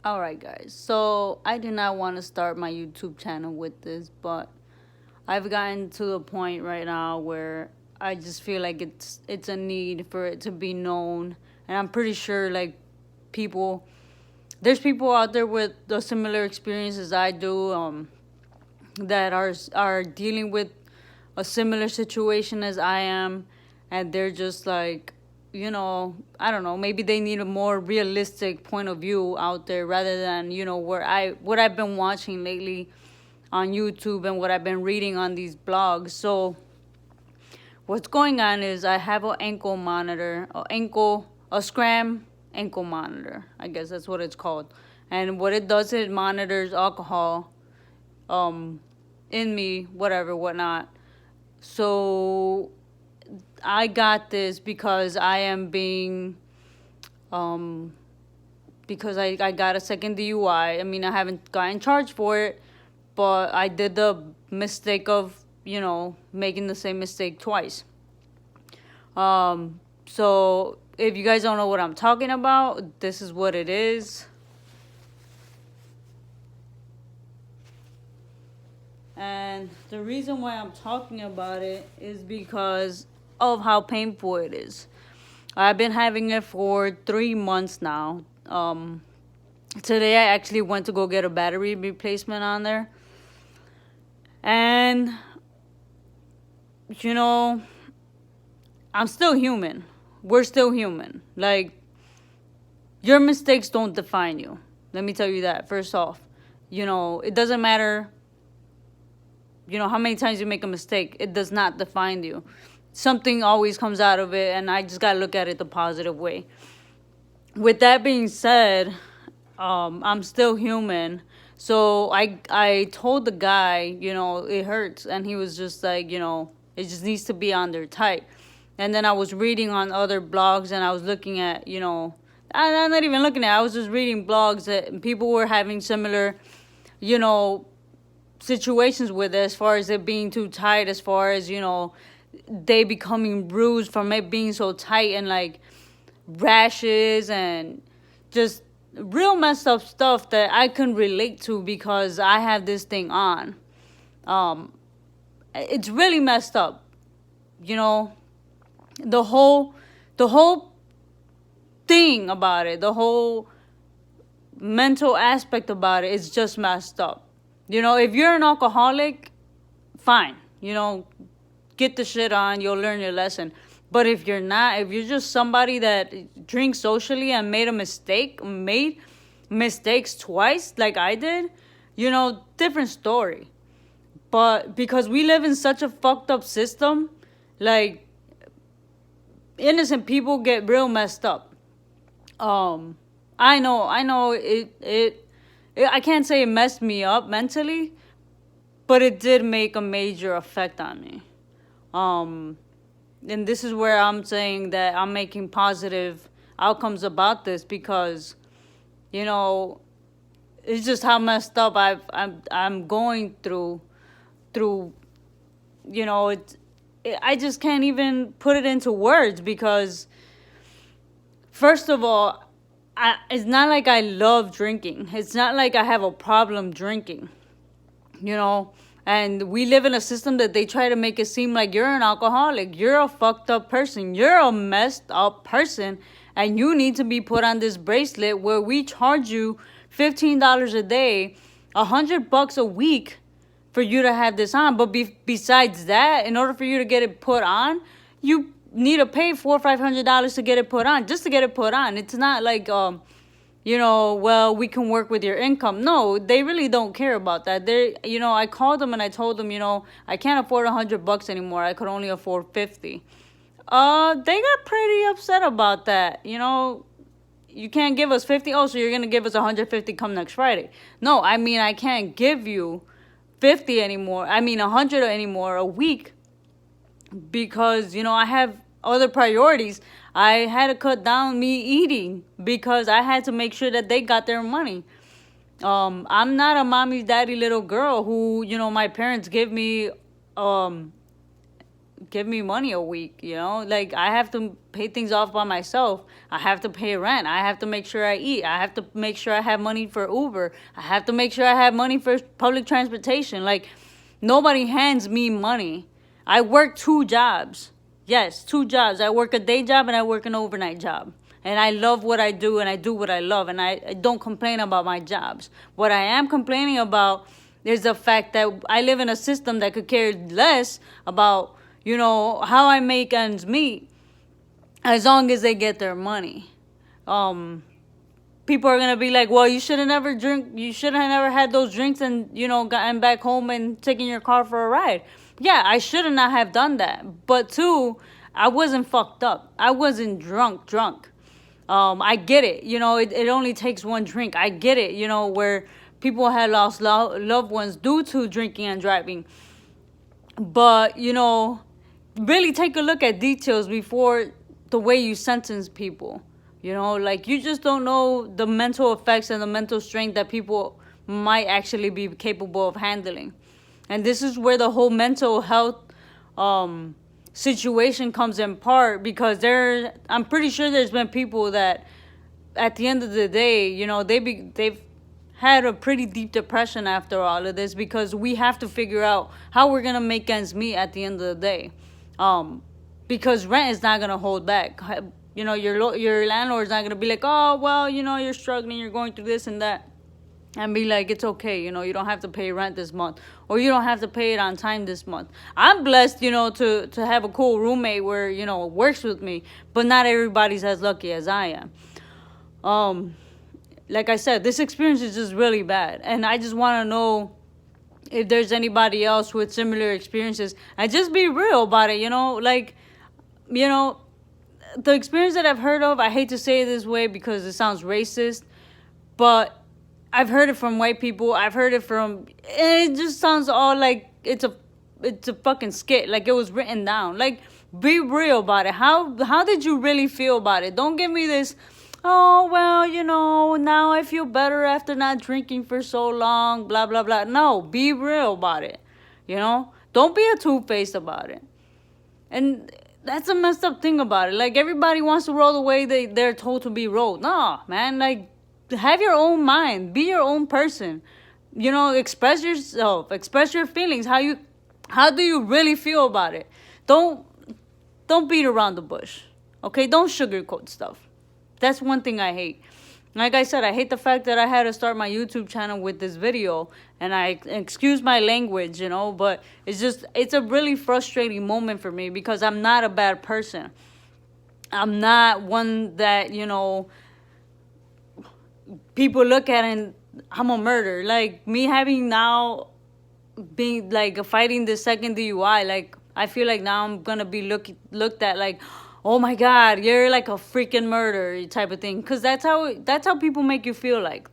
All right, guys. So I did not want to start my YouTube channel with this, but I've gotten to the point right now where I just feel like it's a need for it to be known, and I'm pretty sure like people there's people out there with the similar experiences I do, that are dealing with a similar situation as I am, and they're just like, I don't know, maybe they need a more realistic point of view out there rather than, what I've been watching lately on YouTube and what I've been reading on these blogs. So what's going on is I have an ankle monitor, a scram ankle monitor. I guess that's what it's called. And what it does, it monitors alcohol in me, whatever, whatnot. So I got this because I am being, because I got a second DUI. I mean, I haven't gotten charged for it, but I did the mistake of, making the same mistake twice. So if you guys don't know what I'm talking about, this is what it is. And the reason why I'm talking about it is because of how painful it is. I've been having it for 3 months now. Today I actually went to go get a battery replacement on there. And, I'm still human. We're still human. Like, your mistakes don't define you. Let me tell you that, first off. It doesn't matter, how many times you make a mistake. It does not define you. Something always comes out of it, and I just got to look at it the positive way. With that being said, I'm still human. So I told the guy, it hurts. And he was just like, it just needs to be on there tight. And then I was reading on other blogs, and I was looking at, I'm not even looking at it. I was just reading blogs that people were having similar, situations with it, as far as it being too tight, as far as, they becoming bruised from it being so tight, and like rashes and just real messed up stuff that I can relate to because I have this thing on. It's really messed up. The whole thing about it, the whole mental aspect about it is just messed up. If you're an alcoholic, fine. Get the shit on, you'll learn your lesson. But if you're not, if you're just somebody that drinks socially and made mistakes twice, like I did, different story. But because we live in such a fucked up system, like, innocent people get real messed up. I know it I can't say it messed me up mentally, but it did make a major effect on me. And this is where I'm saying that I'm making positive outcomes about this because, it's just how messed up I'm going through, I just can't even put it into words because, first of all, it's not like I love drinking. It's not like I have a problem drinking, And we live in a system that they try to make it seem like you're an alcoholic. You're a fucked up person. You're a messed up person. And you need to be put on this bracelet where we charge you $15 a day, $100 a week for you to have this on. But besides that, in order for you to get it put on, you need to pay $400 or $500 to get it put on, just to get it put on. It's not like, well, we can work with your income. No, they really don't care about that. I called them and I told them, I can't afford $100 anymore. I could only afford 50. They got pretty upset about that. You can't give us 50. Oh, so you're going to give us 150 come next Friday. No, I mean, I can't give you 50 anymore. I mean, 100 anymore a week because, I have other priorities. I had to cut down me eating because I had to make sure that they got their money. I'm not a mommy, daddy, little girl who, my parents give me give me money a week, you know? Like, I have to pay things off by myself. I have to pay rent. I have to make sure I eat. I have to make sure I have money for Uber. I have to make sure I have money for public transportation. Like, nobody hands me money. I work 2 jobs. Yes, 2 jobs. I work a day job and I work an overnight job. And I love what I do and I do what I love. And I don't complain about my jobs. What I am complaining about is the fact that I live in a system that could care less about, you know, how I make ends meet as long as they get their money. People are gonna be like, well, you should have never had those drinks and, you know, gotten back home and taken your car for a ride. Yeah, I should not have done that. But 2, I wasn't fucked up. I wasn't drunk. I get it. You know, it only takes 1 drink. I get it, you know, where people had lost loved ones due to drinking and driving. But, you know, really take a look at details before the way you sentence people. You know, like, you just don't know the mental effects and the mental strength that people might actually be capable of handling. And this is where the whole mental health situation comes in part, because I'm pretty sure there's been people that at the end of the day, you know, they've had a pretty deep depression after all of this, because we have to figure out how we're gonna make ends meet at the end of the day. Because rent is not gonna hold back. You know, your landlord's not gonna be like, oh, well, you know, you're struggling, you're going through this and that, and be like, it's okay, you know, you don't have to pay rent this month, or you don't have to pay it on time this month. I'm blessed, you know, to have a cool roommate where, you know, works with me, but not everybody's as lucky as I am. Like I said, this experience is just really bad, and I just want to know if there's anybody else with similar experiences, and just be real about it, you know, like, you know, the experience that I've heard of, I hate to say it this way because it sounds racist, but I've heard it from white people. I've heard it from, and it just sounds all like it's a fucking skit, like it was written down. Like, be real about it. How did you really feel about it? Don't give me this, oh, well, you know, now I feel better after not drinking for so long, blah, blah, blah. No, be real about it, you know? Don't be a two-faced about it. And that's a messed up thing about it. Like, everybody wants to roll the way they're told to be rolled. No, man, like, have your own mind. Be your own person. You know, express yourself. Express your feelings. How do you really feel about it? Don't beat around the bush. Okay? Don't sugarcoat stuff. That's one thing I hate. Like I said, I hate the fact that I had to start my YouTube channel with this video, and I excuse my language, you know, but it's a really frustrating moment for me, because I'm not a bad person. I'm not one that, you know, people look at and I'm a murderer. Like, me having now being like fighting the second DUI, like, I feel like now I'm gonna be looked at like, oh my God, you're like a freaking murderer type of thing. Because that's how people make you feel like,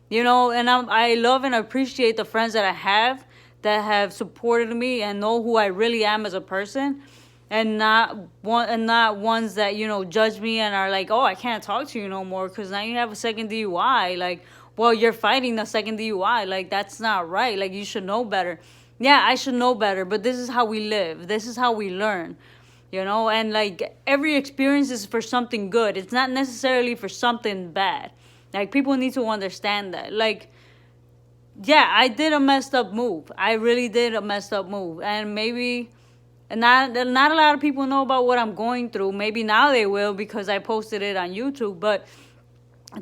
you know. And I love and appreciate the friends that I have that have supported me and know who I really am as a person, and not ones that, you know, judge me and are like, oh, I can't talk to you no more because now you have a second DUI. Like, well, you're fighting the second DUI. Like, that's not right. Like, you should know better. Yeah, I should know better, but this is how we live. This is how we learn. You know, and like, every experience is for something good. It's not necessarily for something bad. Like, people need to understand that. Like, yeah, I did a messed up move. I really did a messed up move. And maybe not a lot of people know about what I'm going through. Maybe now they will because I posted it on YouTube. But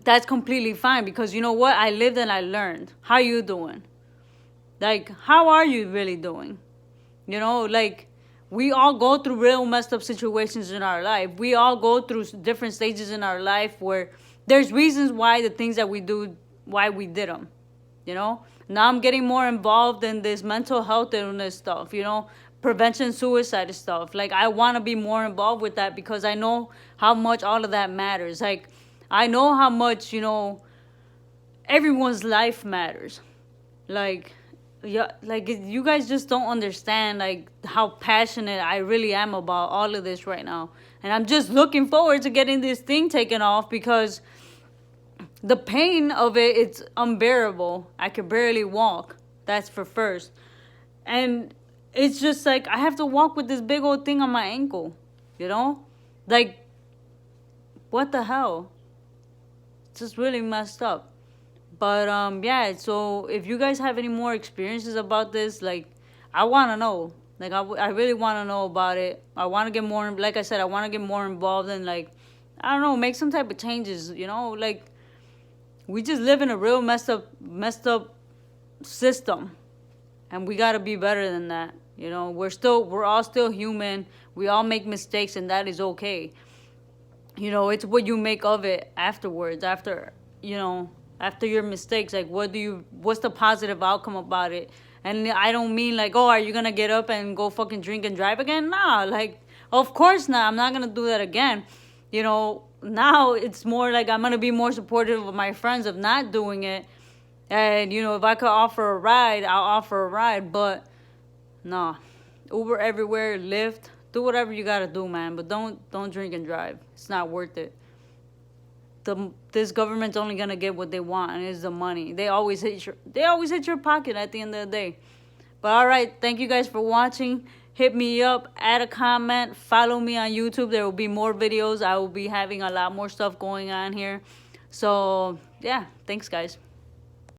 that's completely fine, because you know what? I lived and I learned. How you doing? Like, how are you really doing? You know, like, we all go through real messed up situations in our life. We all go through different stages in our life where there's reasons why the things that we do, why we did them, you know? Now I'm getting more involved in this mental health illness stuff, you know, prevention suicide stuff. Like, I want to be more involved with that because I know how much all of that matters. Like, I know how much, you know, everyone's life matters. Like, yeah, like, you guys just don't understand, like, how passionate I really am about all of this right now. And I'm just looking forward to getting this thing taken off, because the pain of it, it's unbearable. I could barely walk. That's for first. And it's just like I have to walk with this big old thing on my ankle, you know? Like, what the hell? It's just really messed up. But yeah, so if you guys have any more experiences about this, like, I want to know. Like, I really want to know about it. I want to get more, like I said, I want to get more involved in, like, I don't know, make some type of changes, you know? Like, we just live in a real messed up system. And we got to be better than that. You know, we're all still human. We all make mistakes, and that is okay. You know, it's what you make of it afterwards, after your mistakes. Like, what's the positive outcome about it? And I don't mean like, oh, are you gonna get up and go fucking drink and drive again? Nah, like, of course not. I'm not gonna do that again. You know, now it's more like I'm gonna be more supportive of my friends of not doing it. And, you know, if I could offer a ride, I'll offer a ride. But, nah. Uber everywhere, Lyft. Do whatever you gotta do, man. But don't drink and drive. It's not worth it. This government's only gonna get what they want, and it's the money. They always hit your pocket at the end of the day. But alright, thank you guys for watching. Hit me up, add a comment, follow me on YouTube. There will be more videos. I will be having a lot more stuff going on here. So yeah, thanks guys.